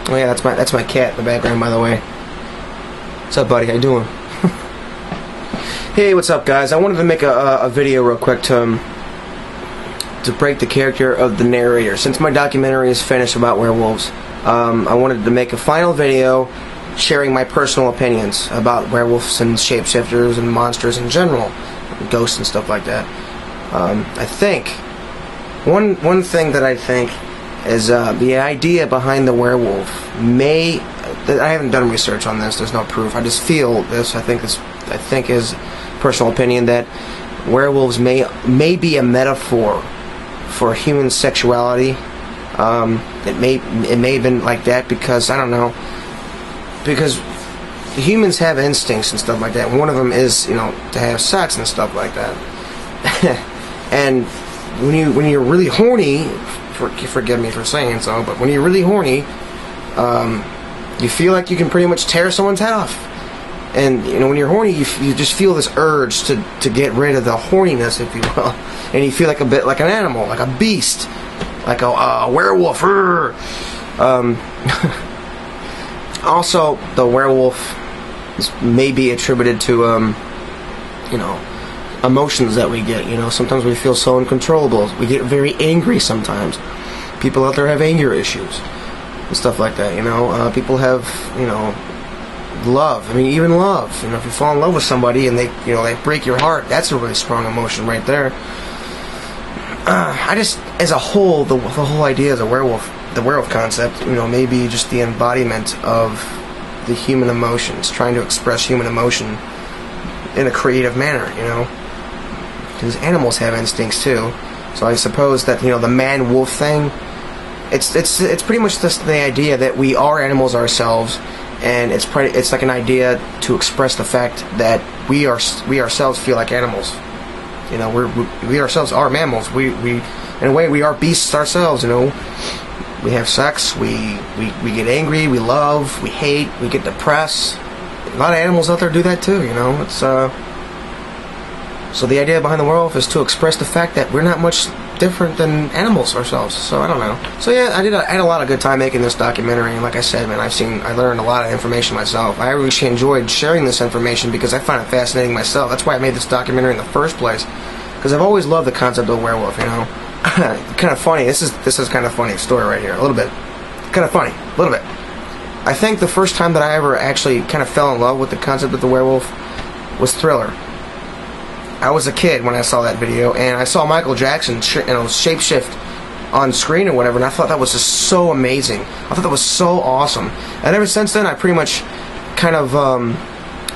Oh yeah, that's my cat in the background, by the way. What's up, buddy? How you doing? Hey, what's up, guys? I wanted to make a video real quick to break the character of the narrator. Since my documentary is finished about werewolves, I wanted to make a final video sharing my personal opinions about werewolves and shapeshifters and monsters in general, ghosts and stuff like that. I think one thing that I think is the idea behind the werewolf I haven't done research on this. There's no proof. I just feel this. I think is personal opinion that werewolves may be a metaphor for human sexuality. It may have been like that because I don't know. Because humans have instincts and stuff like that. One of them is, to have sex and stuff like that. And when you're really horny, forgive me for saying so, but when you're really horny, you feel like you can pretty much tear someone's head off. And when you're horny, you just feel this urge to get rid of the horniness, if you will, and you feel like a bit like an animal, like a beast, like a werewolf. Also, the werewolf may be attributed to emotions that we get. Sometimes we feel so uncontrollable. We get very angry sometimes. People out there have anger issues and stuff like that. People have love. I mean, even love. If you fall in love with somebody and they break your heart, that's a really strong emotion right there. I just, as a whole, the whole idea of the werewolf concept, maybe just the embodiment of the human emotions, trying to express human emotion in a creative manner, because animals have instincts too. So I suppose that the man-wolf thing, it's pretty much just the idea that we are animals ourselves, and it's like an idea to express the fact that we ourselves feel like animals. We ourselves are mammals. We in a way we are beasts ourselves. We have sex. We get angry. We love. We hate. We get depressed. A lot of animals out there do that too. It's so the idea behind the werewolf is to express the fact that we're not much different than animals ourselves. So I don't know. So yeah, I had a lot of good time making this documentary, and like I said, man, I learned a lot of information myself. I really enjoyed sharing this information because I find it fascinating myself. That's why I made this documentary in the first place, because I've always loved the concept of a werewolf. Kind of funny. This is kind of funny story right here. A little bit. Kind of funny. A little bit. I think the first time that I ever actually kind of fell in love with the concept of the werewolf was Thriller. I was a kid when I saw that video, and I saw Michael Jackson shapeshift on screen or whatever, and I thought that was just so amazing. I thought that was so awesome. And ever since then, I pretty much kind of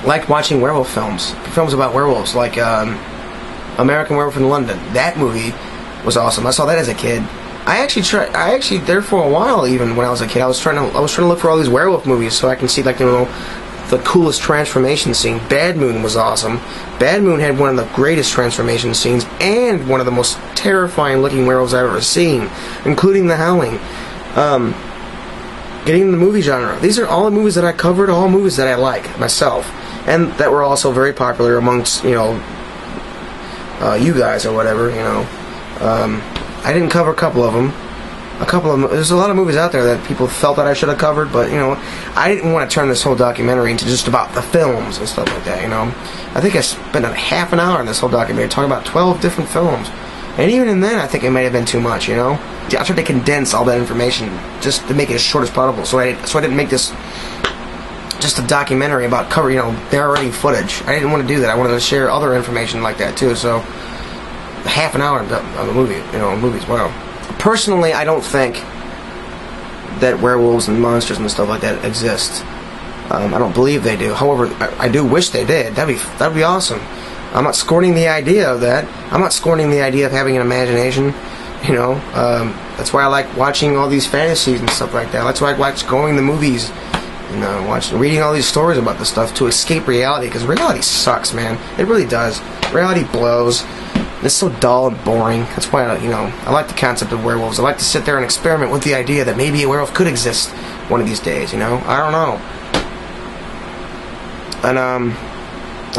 liked watching werewolf films about werewolves, like American Werewolf in London. That movie was awesome. I saw that as a kid. I actually there for a while, even when I was a kid, I was trying to look for all these werewolf movies so I can see the coolest transformation scene. Bad Moon was awesome. Bad Moon had one of the greatest transformation scenes and one of the most terrifying looking werewolves I've ever seen, including The Howling. Getting into the movie genre. These are all the movies that I covered, all movies that I like myself, and that were also very popular amongst you guys or whatever. I didn't cover a couple of them. There's a lot of movies out there that people felt that I should have covered, but I didn't want to turn this whole documentary into just about the films and stuff like that. I think I spent a half an hour on this whole documentary talking about 12 different films, and even then, I think it may have been too much. I tried to condense all that information just to make it as short as possible. So I didn't make this just a documentary about narrating footage. I didn't want to do that. I wanted to share other information like that too. So half an hour of a movie, movies. Wow. Personally, I don't think that werewolves and monsters and stuff like that exist. I don't believe they do. However, I do wish they did. That'd be awesome. I'm not scorning the idea of that. I'm not scorning the idea of having an imagination. That's why I like watching all these fantasies and stuff like that. That's why I like going to movies and reading all these stories about this stuff to escape reality, because reality sucks, man. It really does. Reality blows. It's so dull and boring. That's why I like the concept of werewolves. I like to sit there and experiment with the idea that maybe a werewolf could exist one of these days. I don't know. And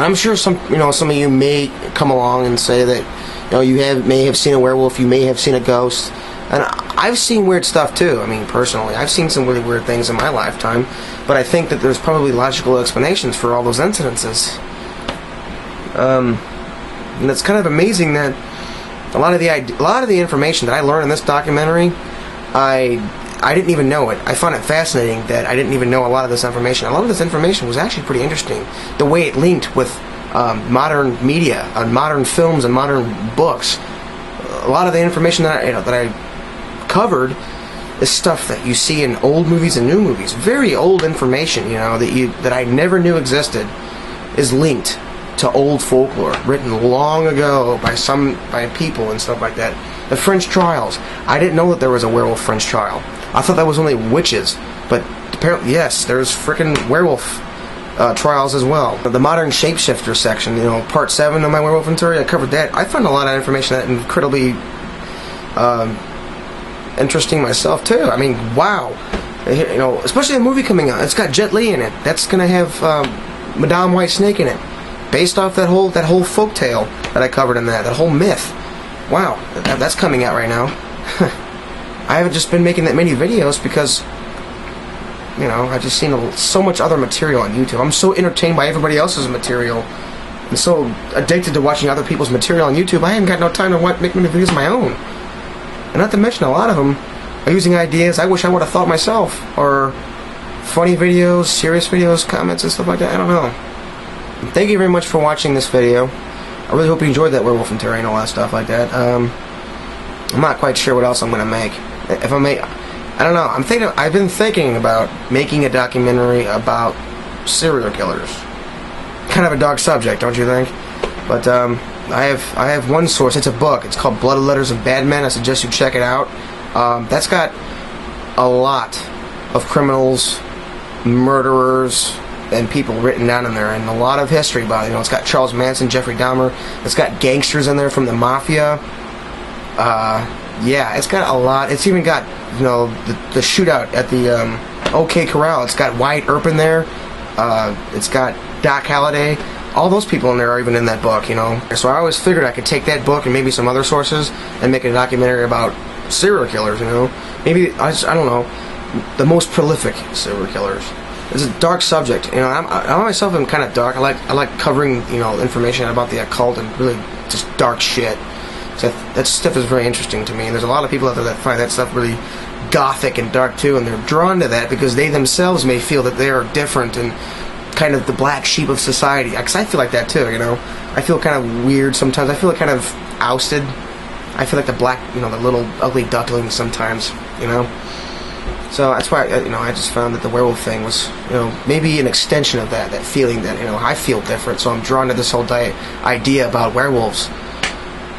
I'm sure some of you may come along and say that you may have seen a werewolf, you may have seen a ghost, and I've seen weird stuff too. I mean, personally, I've seen some really weird things in my lifetime, but I think that there's probably logical explanations for all those incidences. And it's kind of amazing that a lot of the information that I learned in this documentary, I didn't even know it. I found it fascinating that I didn't even know a lot of this information. A lot of this information was actually pretty interesting. The way it linked with modern media, modern films, and modern books. A lot of the information that I covered is stuff that you see in old movies and new movies. Very old information, that I never knew existed, is linked to old folklore written long ago by people and stuff like that. The French trials. I didn't know that there was a werewolf French trial. I thought that was only witches, but apparently, yes, there's frickin' werewolf trials as well. The modern shapeshifter section, part 7 of my Werewolfentary, I covered that. I found a lot of information that incredibly interesting myself too. I mean, wow, especially a movie coming out. It's got Jet Li in it. That's gonna have Madame White Snake in it, based off that whole folktale that I covered in that whole myth. Wow, that's coming out right now. I haven't just been making that many videos because, I've just seen so much other material on YouTube. I'm so entertained by everybody else's material. I'm so addicted to watching other people's material on YouTube, I haven't got no time to make many videos of my own. And not to mention, a lot of them are using ideas I wish I would have thought myself, or funny videos, serious videos, comments, and stuff like that. I don't know. Thank you very much for watching this video. I really hope you enjoyed that Werewolfentary and all that stuff like that. I'm not quite sure what else I'm gonna make. If I make, I don't know. I've been thinking about making a documentary about serial killers. Kind of a dark subject, don't you think? But I have one source. It's a book. It's called Blood Letters of Bad Men. I suggest you check it out. That's got a lot of criminals, murderers, and people written down in there, and a lot of history about it. It's got Charles Manson, Jeffrey Dahmer. It's got gangsters in there from the mafia. Yeah, it's got a lot. It's even got, the shootout at the OK Corral. It's got Wyatt Earp in there. It's got Doc Holliday. All those people in there are even in that book, So I always figured I could take that book and maybe some other sources and make a documentary about serial killers, Maybe, I don't know, the most prolific serial killers. It's a dark subject, I myself am kind of dark. I like covering, information about the occult and really just dark shit. So that stuff is very interesting to me, and there's a lot of people out there that find that stuff really gothic and dark too, and they're drawn to that because they themselves may feel that they are different and kind of the black sheep of society. Because I feel like that too, I feel kind of weird sometimes. I feel kind of ousted. I feel like the black, the little ugly duckling sometimes, So that's why, I just found that the werewolf thing was, maybe an extension of that feeling that, I feel different, so I'm drawn to this whole idea about werewolves.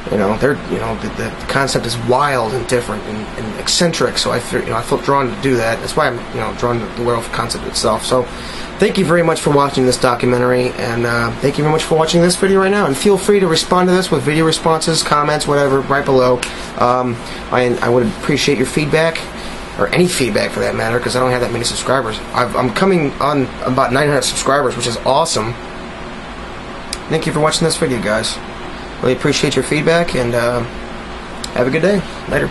The concept is wild and different and eccentric, so I felt drawn to do that. That's why I'm, drawn to the werewolf concept itself. So, thank you very much for watching this documentary, and thank you very much for watching this video right now. And feel free to respond to this with video responses, comments, whatever, right below. I would appreciate your feedback, or any feedback for that matter, because I don't have that many subscribers. I'm coming on about 900 subscribers, which is awesome. Thank you for watching this video, guys. Really appreciate your feedback, and have a good day. Later.